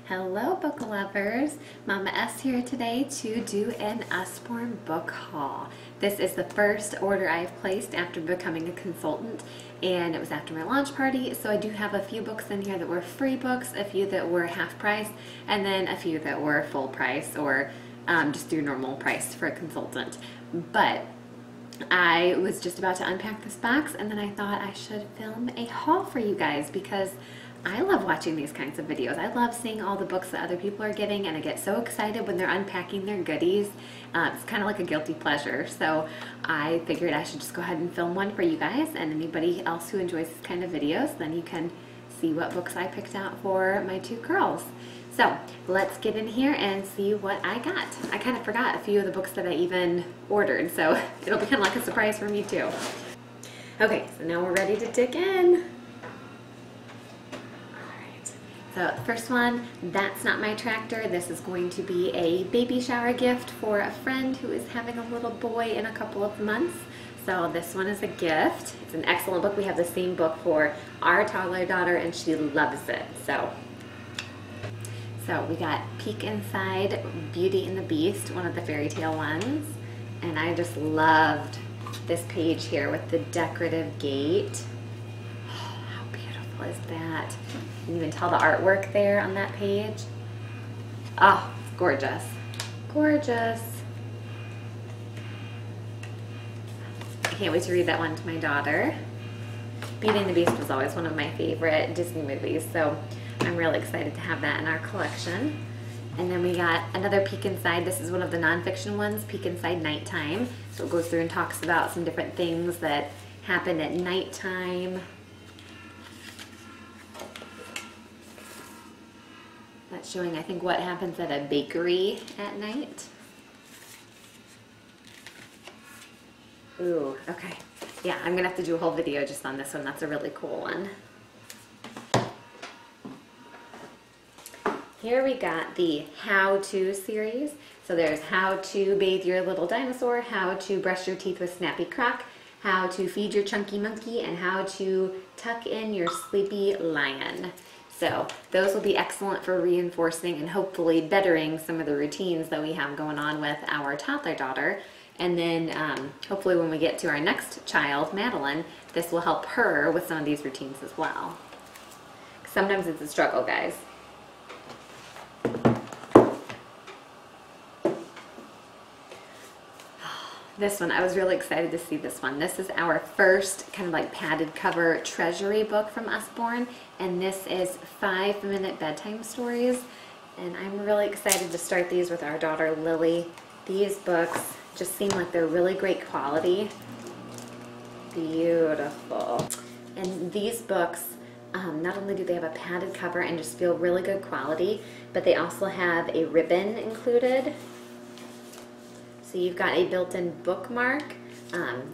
Hello book lovers, Mama S here today to do an Usborne book haul. This is the first order I've placed after becoming a consultant, and it was after my launch party, so I do have a few books in here that were free books, a few that were half price, and then a few that were full price or just your normal price for a consultant. But I was just about to unpack this box and then I thought I should film a haul for you guys because I love watching these kinds of videos. I love seeing all the books that other people are getting, and I get so excited when they're unpacking their goodies. It's kind of like a guilty pleasure. So I figured I should just go ahead and film one for you guys, and anybody else who enjoys this kind of videos, then you can see what books I picked out for my two girls. So let's get in here and see what I got. I kind of forgot a few of the books that I even ordered, so it'll be kind of like a surprise for me too. Okay, so now we're ready to dig in. So the first one, That's Not My Tractor. This is going to be a baby shower gift for a friend who is having a little boy in a couple of months. So this one is a gift. It's an excellent book. We have the same book for our toddler daughter and she loves it. So we got Peek Inside Beauty and the Beast, one of the fairy tale ones. And I just loved this page here with the decorative gate. Oh, how beautiful is that? You can even tell the artwork there on that page. Oh, it's gorgeous. Gorgeous. I can't wait to read that one to my daughter. Beauty and the Beast was always one of my favorite Disney movies, so I'm really excited to have that in our collection. And then we got another Peek Inside. This is one of the nonfiction ones, Peek Inside Nighttime. So it goes through and talks about some different things that happen at nighttime. That's showing, I think, what happens at a bakery at night. Ooh, okay. Yeah, I'm gonna have to do a whole video just on this one. That's a really cool one. Here we got the How To series. So there's How to Bathe Your Little Dinosaur, How to Brush Your Teeth with Snappy Croc, How to Feed Your Chunky Monkey, and How to Tuck in Your Sleepy Lion. So those will be excellent for reinforcing and hopefully bettering some of the routines that we have going on with our toddler daughter. And then hopefully when we get to our next child, Madeline, this will help her with some of these routines as well. Sometimes it's a struggle, guys. This one, I was really excited to see this one. This is our first kind of like padded cover treasury book from Usborne, and this is 5-minute bedtime stories. And I'm really excited to start these with our daughter Lily. These books just seem like they're really great quality. Beautiful. And these books, not only do they have a padded cover and just feel really good quality, but they also have a ribbon included. So you've got a built-in bookmark.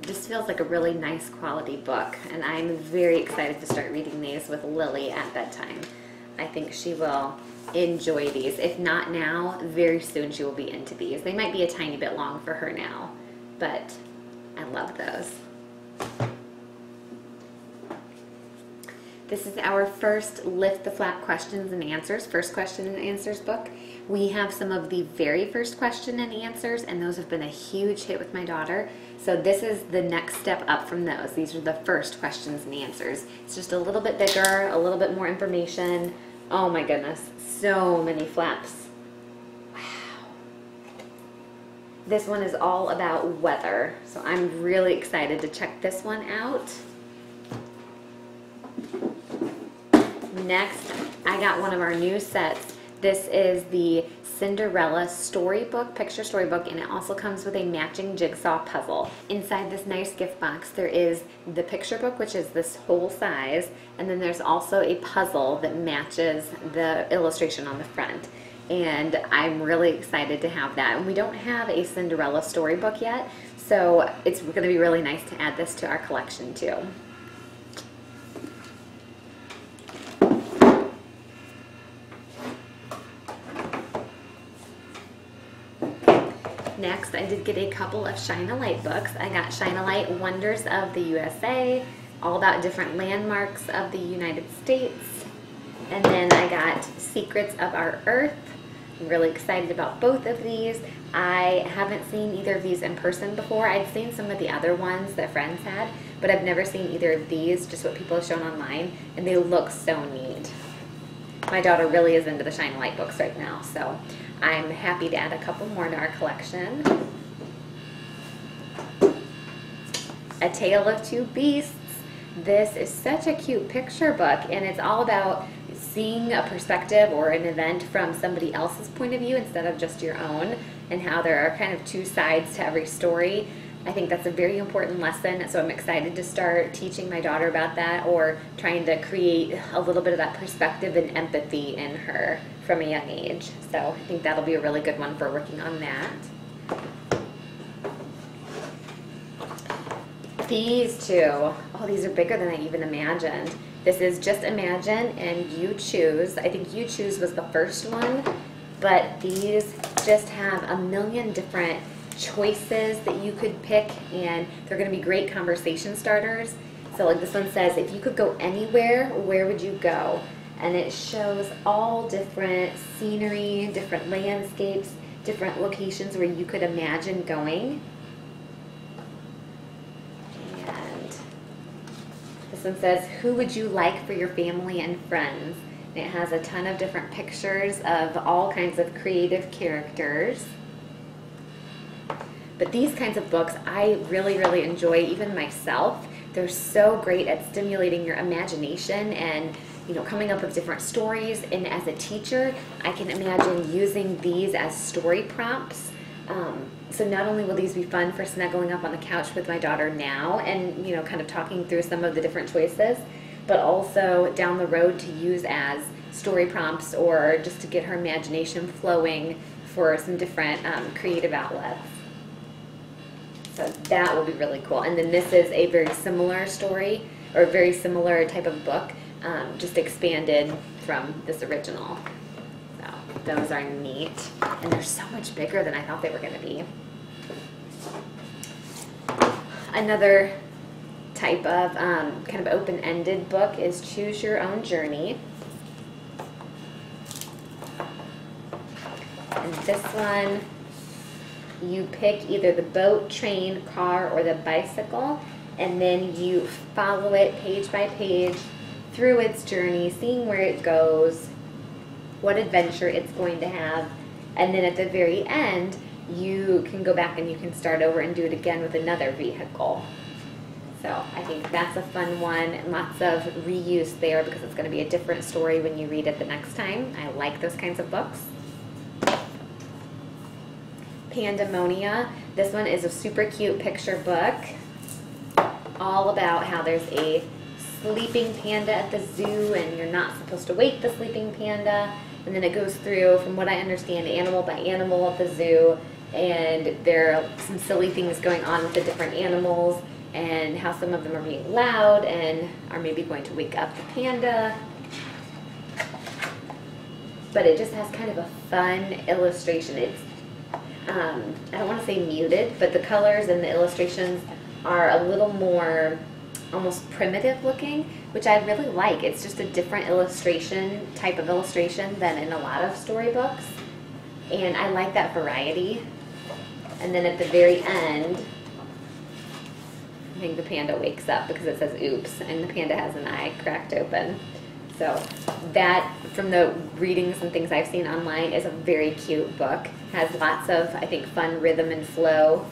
This feels like a really nice quality book, and I'm very excited to start reading these with Lily at bedtime. I think she will enjoy these. If not now, very soon she will be into these. They might be a tiny bit long for her now, but I love those. This is our first Lift the Flap questions and answers, first question and answers book. We have some of the very first question and answers, and those have been a huge hit with my daughter. So this is the next step up from those. These are the first questions and answers. It's just a little bit bigger, a little bit more information. Oh my goodness, so many flaps. Wow. This one is all about weather, so I'm really excited to check this one out. Next, I got one of our new sets. This is the Cinderella storybook, picture storybook, and it also comes with a matching jigsaw puzzle. Inside this nice gift box, there is the picture book, which is this whole size, and then there's also a puzzle that matches the illustration on the front. And I'm really excited to have that. And we don't have a Cinderella storybook yet, so it's going to be really nice to add this to our collection too. Next, I did get a couple of Shine a Light books. I got Shine a Light Wonders of the USA, all about different landmarks of the United States. And then I got Secrets of Our Earth. I'm really excited about both of these. I haven't seen either of these in person before. I'd seen some of the other ones that friends had, but I've never seen either of these, just what people have shown online, and they look so neat. My daughter really is into the Shine Light books right now, so I'm happy to add a couple more to our collection. A Tale of Two Beasts. This is such a cute picture book, and it's all about seeing a perspective or an event from somebody else's point of view instead of just your own, and how there are kind of two sides to every story. I think that's a very important lesson, so I'm excited to start teaching my daughter about that, or trying to create a little bit of that perspective and empathy in her from a young age. So I think that'll be a really good one for working on that. These two, oh, these are bigger than I even imagined. This is Just Imagine and You Choose. I think You Choose was the first one, but these just have a million different choices that you could pick, and they're going to be great conversation starters. So like this one says, if you could go anywhere, where would you go? And it shows all different scenery, different landscapes, different locations where you could imagine going. This one says, who would you like for your family and friends? And it has a ton of different pictures of all kinds of creative characters. But these kinds of books I really, really enjoy, even myself. They're so great at stimulating your imagination and, you know, coming up with different stories. And as a teacher, I can imagine using these as story prompts. So not only will these be fun for snuggling up on the couch with my daughter now and, you know, kind of talking through some of the different choices, but also down the road to use as story prompts or just to get her imagination flowing for some different creative outlets. So that will be really cool. And then this is a very similar story, or a very similar type of book, just expanded from this original. Those are neat, and they're so much bigger than I thought they were going to be. Another type of kind of open-ended book is Choose Your Own Journey. And this one, you pick either the boat, train, car, or the bicycle, and then you follow it page by page through its journey, seeing where it goes, what adventure it's going to have, and then at the very end you can go back and you can start over and do it again with another vehicle. So I think that's a fun one, and lots of reuse there because it's going to be a different story when you read it the next time. I like those kinds of books. Pandemonia. This one is a super cute picture book all about how there's a sleeping panda at the zoo and you're not supposed to wake the sleeping panda. And then it goes through, from what I understand, animal by animal at the zoo, and there are some silly things going on with the different animals and how some of them are being loud and are maybe going to wake up the panda. But it just has kind of a fun illustration. It's, I don't want to say muted, but the colors and the illustrations are a little more almost primitive looking, which I really like. It's just a different illustration, type of illustration than in a lot of storybooks, and I like that variety. And then at the very end, I think the panda wakes up because it says oops, and the panda has an eye cracked open. So that, from the readings and things I've seen online, is a very cute book. Has lots of, I think, fun rhythm and flow.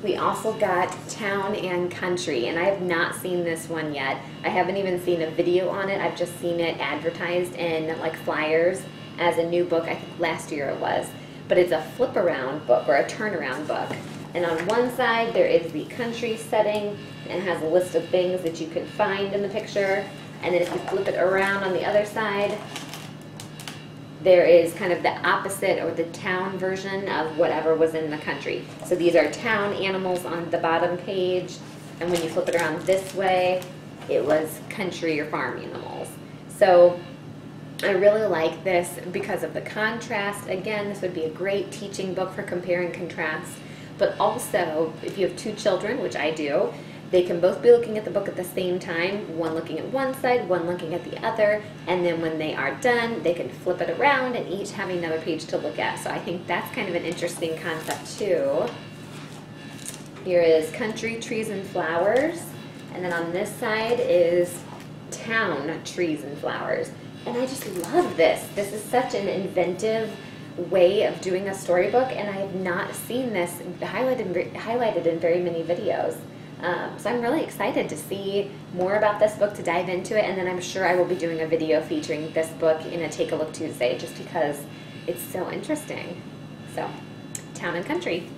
We also got Town and Country, and I have not seen this one yet. I haven't even seen a video on it. I've just seen it advertised in like flyers as a new book. I think last year it was. But it's a flip around book, or a turnaround book. And on one side there is the country setting, and it has a list of things that you can find in the picture. And then if you flip it around on the other side, there is kind of the opposite, or the town version of whatever was in the country. So these are town animals on the bottom page, and when you flip it around this way, it was country or farm animals. So I really like this because of the contrast. Again, this would be a great teaching book for compare and contrast, but also if you have two children, which I do, They can both be looking at the book at the same time, one looking at one side, one looking at the other, and then when they are done, they can flip it around and each have another page to look at. So I think that's kind of an interesting concept too. Here is Country, Trees, and Flowers, and then on this side is Town, Trees, and Flowers. And I just love this. This is such an inventive way of doing a storybook, and I have not seen this highlighted in very many videos. So I'm really excited to see more about this book, to dive into it, and then I'm sure I will be doing a video featuring this book in a Take a Look Tuesday, just because it's so interesting. So, Town and Country.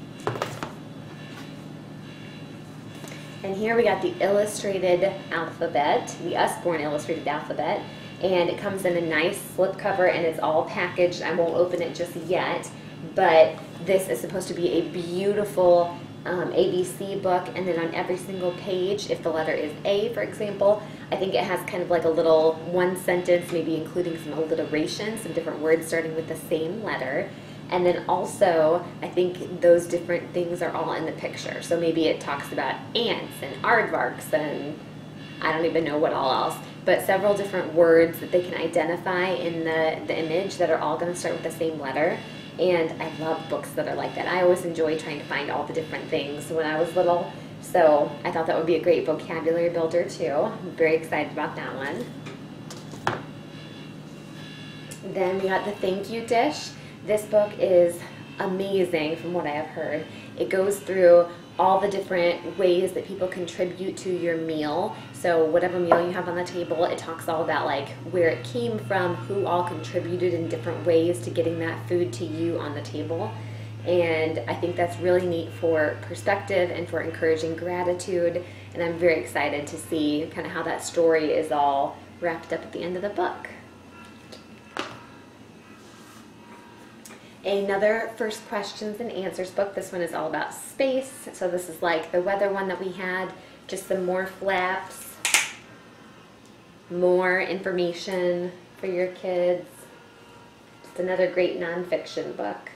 And here we got the illustrated alphabet, the Usborne illustrated alphabet, and it comes in a nice slipcover and it's all packaged. I won't open it just yet, but this is supposed to be a beautiful ABC book, and then on every single page, if the letter is A, for example, I think it has kind of like a little one sentence, maybe including some alliteration, some different words starting with the same letter. And then also, I think those different things are all in the picture. So maybe it talks about ants and aardvarks and I don't even know what all else, but several different words that they can identify in the image that are all going to start with the same letter. And I love books that are like that. I always enjoy trying to find all the different things when I was little. So I thought that would be a great vocabulary builder too. I'm very excited about that one. Then we got the Thank You Dish. This book is amazing from what I have heard. It goes through all the different ways that people contribute to your meal. So whatever meal you have on the table, it talks all about like where it came from, who all contributed in different ways to getting that food to you on the table. And I think that's really neat for perspective and for encouraging gratitude. And I'm very excited to see kind of how that story is all wrapped up at the end of the book. Another first questions and answers book. This one is all about space. So this is like the weather one that we had, just some more flaps, more information for your kids. Just another great nonfiction book.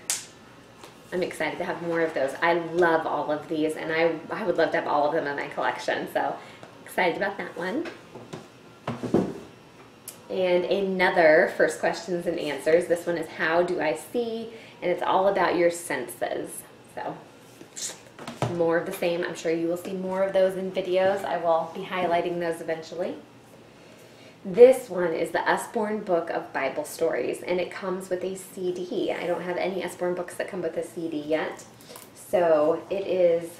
I'm excited to have more of those. I love all of these, and I would love to have all of them in my collection. So excited about that one. And another first questions and answers. This one is How Do I See? And it's all about your senses. So more of the same. I'm sure you will see more of those in videos. I will be highlighting those eventually. This one is the Usborne Book of Bible Stories, and it comes with a CD. I don't have any Usborne books that come with a CD yet. So it is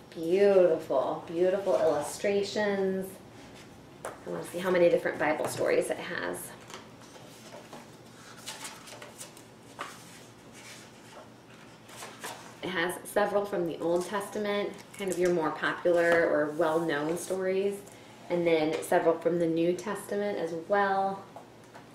beautiful, beautiful illustrations. I want to see how many different Bible stories it has. It has several from the Old Testament, kind of your more popular or well-known stories, and then several from the New Testament as well.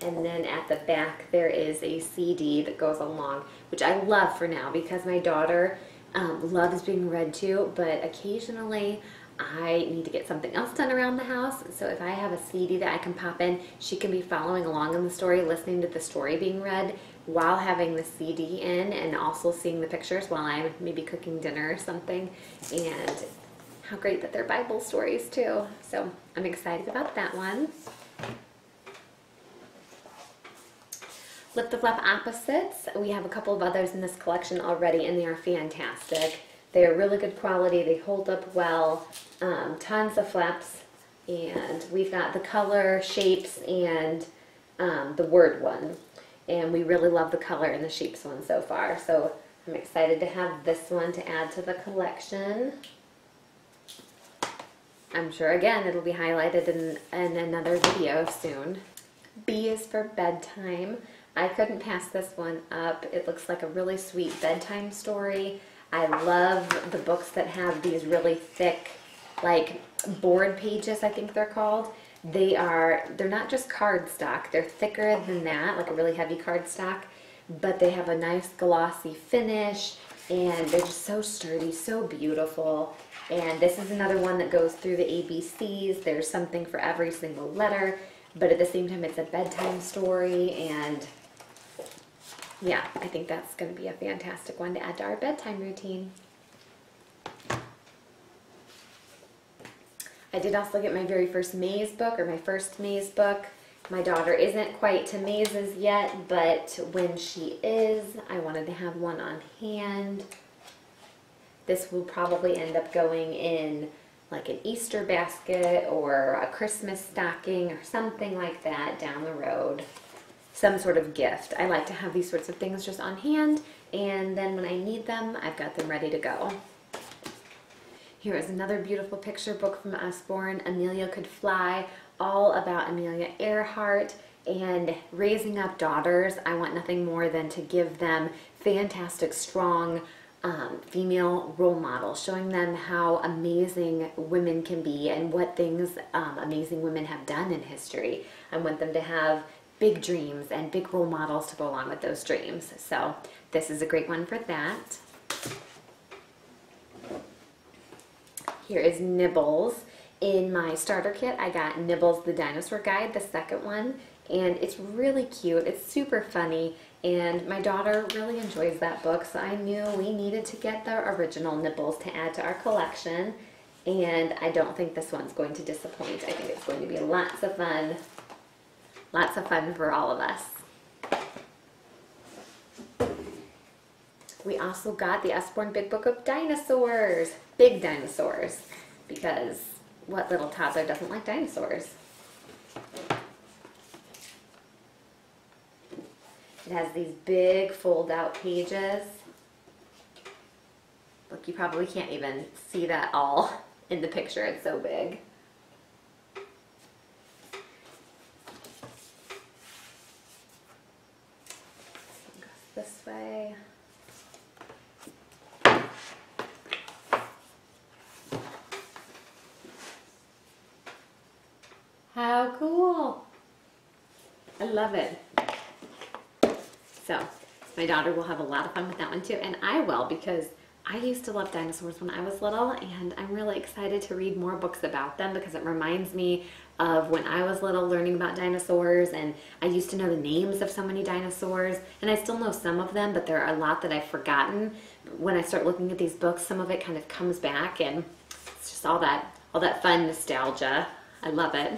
And then at the back there is a CD that goes along, which I love for now because my daughter loves being read to, but occasionally I need to get something else done around the house. So if I have a CD that I can pop in, she can be following along in the story, listening to the story being read while having the CD in, and also seeing the pictures while I'm maybe cooking dinner or something. And how great that they're Bible stories too. So I'm excited about that one. Flip the Flap Opposites. We have a couple of others in this collection already, and they are fantastic. They are really good quality. They hold up well. Tons of flaps. And we've got the color, shapes, and the word one. And we really love the color and the shapes one so far. So I'm excited to have this one to add to the collection. I'm sure, again, it'll be highlighted in another video soon. B is for bedtime. I couldn't pass this one up. It looks like a really sweet bedtime story. I love the books that have these really thick, like board pages, I think they're called. They're not just cardstock, they're thicker than that, like a really heavy cardstock, but they have a nice glossy finish, and they're just so sturdy, so beautiful. And this is another one that goes through the ABCs. There's something for every single letter, but at the same time it's a bedtime story, and yeah, I think that's going to be a fantastic one to add to our bedtime routine. I did also get my very first maze book, or my first maze book. My daughter isn't quite to mazes yet, but when she is, I wanted to have one on hand. This will probably end up going in like an Easter basket or a Christmas stocking or something like that down the road. Some sort of gift. I like to have these sorts of things just on hand, and then when I need them, I've got them ready to go. Here is another beautiful picture book from Usborne, Amelia Could Fly, all about Amelia Earhart and raising up daughters. I want nothing more than to give them fantastic, strong female role models, showing them how amazing women can be and what things amazing women have done in history. I want them to have big dreams and big role models to go along with those dreams. So this is a great one for that. Here is Nibbles. In my starter kit, I got Nibbles the Dinosaur Guide, the second one, and it's really cute. It's super funny, and my daughter really enjoys that book, so I knew we needed to get the original Nibbles to add to our collection, and I don't think this one's going to disappoint. I think it's going to be lots of fun for all of us. We also got the Usborne Big Book of Dinosaurs, big dinosaurs, because what little toddler doesn't like dinosaurs? It has these big fold-out pages. Look, you probably can't even see that all in the picture. It's so big. It goes this way. How cool! I love it. So, my daughter will have a lot of fun with that one too, and I will, because I used to love dinosaurs when I was little, and I'm really excited to read more books about them because it reminds me of when I was little learning about dinosaurs, and I used to know the names of so many dinosaurs, and I still know some of them, but there are a lot that I've forgotten. When I start looking at these books, some of it kind of comes back, and it's just all that fun nostalgia. I love it.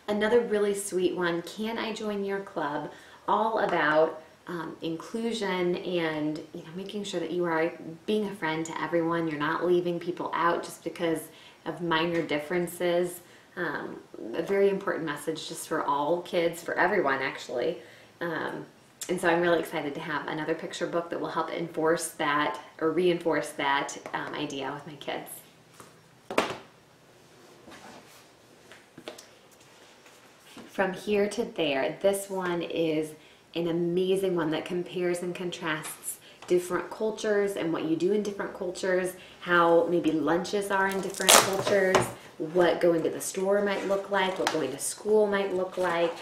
Another really sweet one, Can I Join Your Club? All about inclusion and making sure that you are being a friend to everyone. You're not leaving people out just because of minor differences. A very important message just for all kids, for everyone actually. And so I'm really excited to have another picture book that will help enforce that or reinforce that idea with my kids. From Here to There, this one is an amazing one that compares and contrasts different cultures and what you do in different cultures, how maybe lunches are in different cultures, what going to the store might look like, what going to school might look like.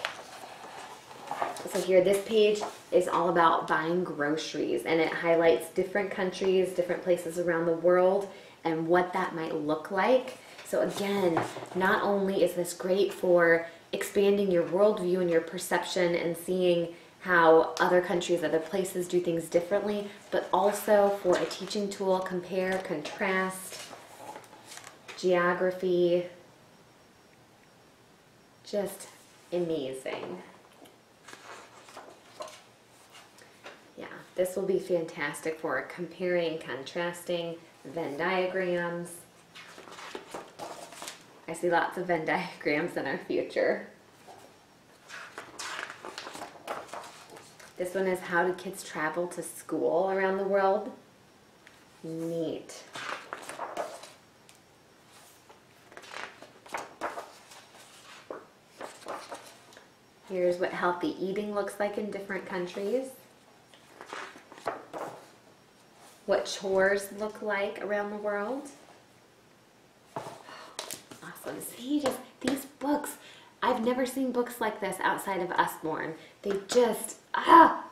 So here, this page is all about buying groceries, and it highlights different countries, different places around the world, and what that might look like. So again, not only is this great for expanding your worldview and your perception and seeing how other countries, other places do things differently, but also for a teaching tool, compare, contrast, geography, just amazing. Yeah, this will be fantastic for comparing, contrasting, Venn diagrams. I see lots of Venn diagrams in our future. This one is How Do Kids Travel to School Around the World? Neat. Here's what healthy eating looks like in different countries. What chores look like around the world. Awesome. See, just these books. I've never seen books like this outside of Usborne. They just,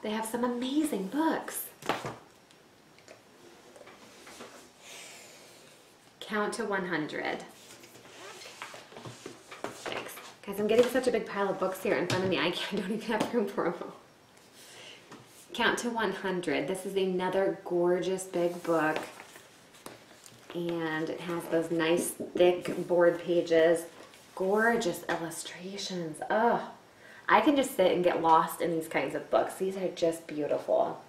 they have some amazing books. Count to 100. Thanks. Guys, I'm getting such a big pile of books here in front of me, I don't even have room for them all. Count to 100. This is another gorgeous big book. And it has those nice thick board pages, gorgeous illustrations. Oh, I can just sit and get lost in these kinds of books. These are just beautiful.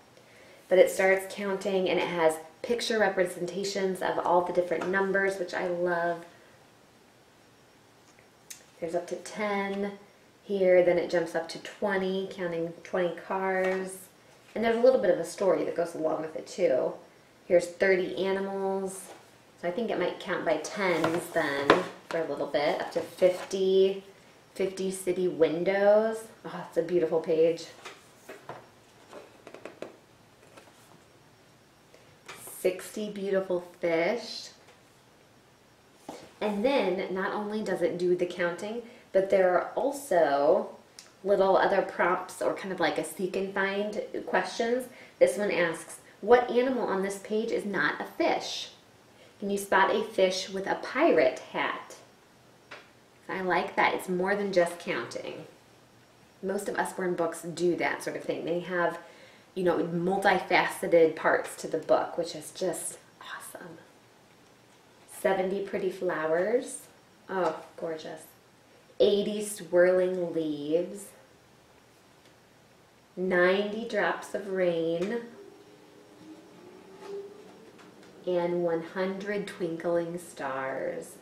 But it starts counting and it has picture representations of all the different numbers, which I love. There's up to 10 here, then it jumps up to 20, counting 20 cars. And there's a little bit of a story that goes along with it too. Here's 30 animals. So I think it might count by tens then for a little bit, up to 50 city windows. Oh, it's a beautiful page. 60 beautiful fish. And then not only does it do the counting, but there are also little other prompts or kind of like a seek and find questions. This one asks, what animal on this page is not a fish? Can you spot a fish with a pirate hat? I like that. It's more than just counting. Most of Usborne books do that sort of thing. They have, you know, multifaceted parts to the book, which is just awesome. 70 pretty flowers. Oh, gorgeous. 80 swirling leaves. 90 drops of rain. And 100 twinkling stars.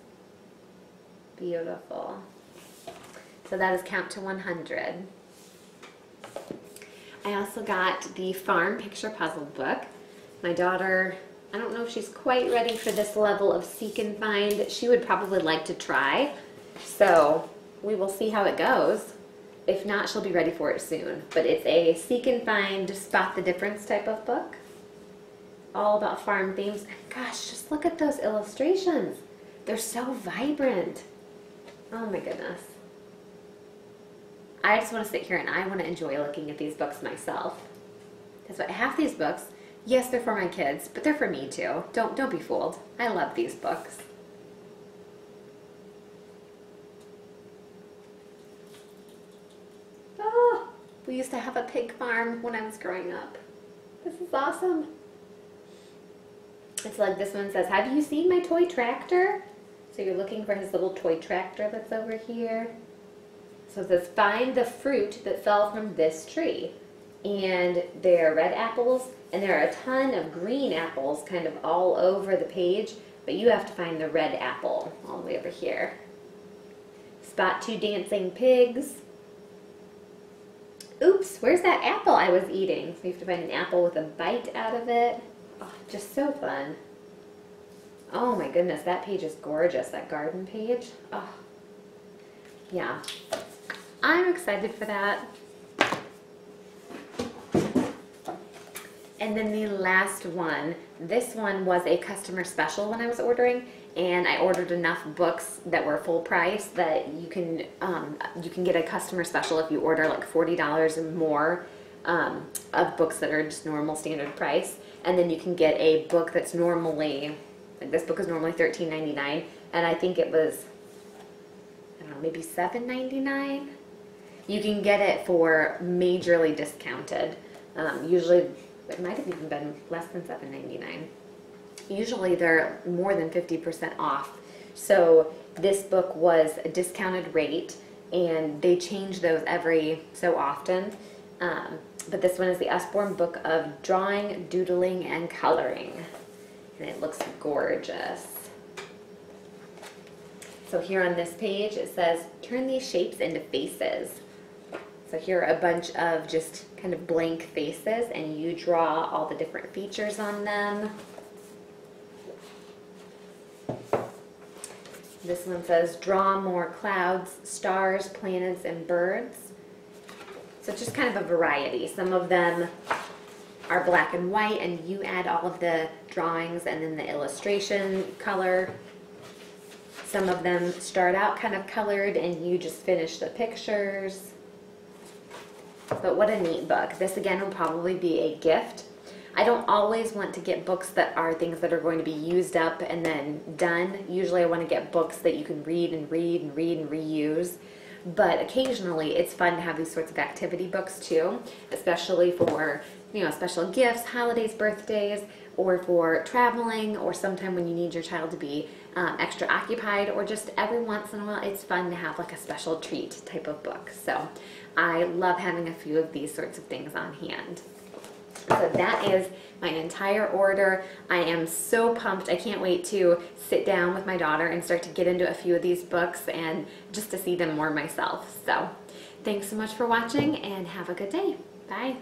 Beautiful. So that is count to 100. I also got the Farm Picture Puzzle book. My daughter, I don't know if she's quite ready for this level of seek and find. She would probably like to try. So we will see how it goes. If not, she'll be ready for it soon. But it's a seek and find, spot the difference type of book. All about farm themes. And gosh, just look at those illustrations. They're so vibrant. Oh my goodness. I just want to sit here and I want to enjoy looking at these books myself. That's what half these books, yes, they're for my kids, but they're for me too. Don't be fooled. I love these books. Oh, we used to have a pig farm when I was growing up. This is awesome. It's like this one says, have you seen my toy tractor? So you're looking for his little toy tractor that's over here. So it says, find the fruit that fell from this tree. And there are red apples, and there are a ton of green apples kind of all over the page, but you have to find the red apple all the way over here. Spot 2 dancing pigs. Oops, where's that apple I was eating? So you have to find an apple with a bite out of it. Oh, just so fun. Oh my goodness, that page is gorgeous, that garden page. Oh, yeah. I'm excited for that. And then the last one, this one was a customer special when I was ordering, and I ordered enough books that were full price that you can get a customer special if you order like $40 or more of books that are just normal standard price, and then you can get a book that's normally, like this book is normally $13.99, and I think it was, I don't know, maybe $7.99. You can get it for majorly discounted. Usually, it might have even been less than $7.99. Usually they're more than 50% off. So this book was a discounted rate, and they change those every so often. But this one is the Usborne Book of Drawing, Doodling, and Coloring. And it looks gorgeous. So here on this page it says, turn these shapes into faces. So here are a bunch of just kind of blank faces, and you draw all the different features on them. This one says, draw more clouds, stars, planets, and birds. So it's just kind of a variety. Some of them are black and white, and you add all of the drawings and then the illustration color. Some of them start out kind of colored, and you just finish the pictures. But what a neat book. This again will probably be a gift. I don't always want to get books that are things that are going to be used up and then done. Usually I want to get books that you can read and read and read and reuse. But occasionally it's fun to have these sorts of activity books too, especially for special gifts, holidays, birthdays, or for traveling, or sometime when you need your child to be extra occupied, or just every once in a while, it's fun to have like a special treat type of book. So I love having a few of these sorts of things on hand. So that is my entire order. I am so pumped. I can't wait to sit down with my daughter and start to get into a few of these books and just to see them more myself. So thanks so much for watching and have a good day. Bye.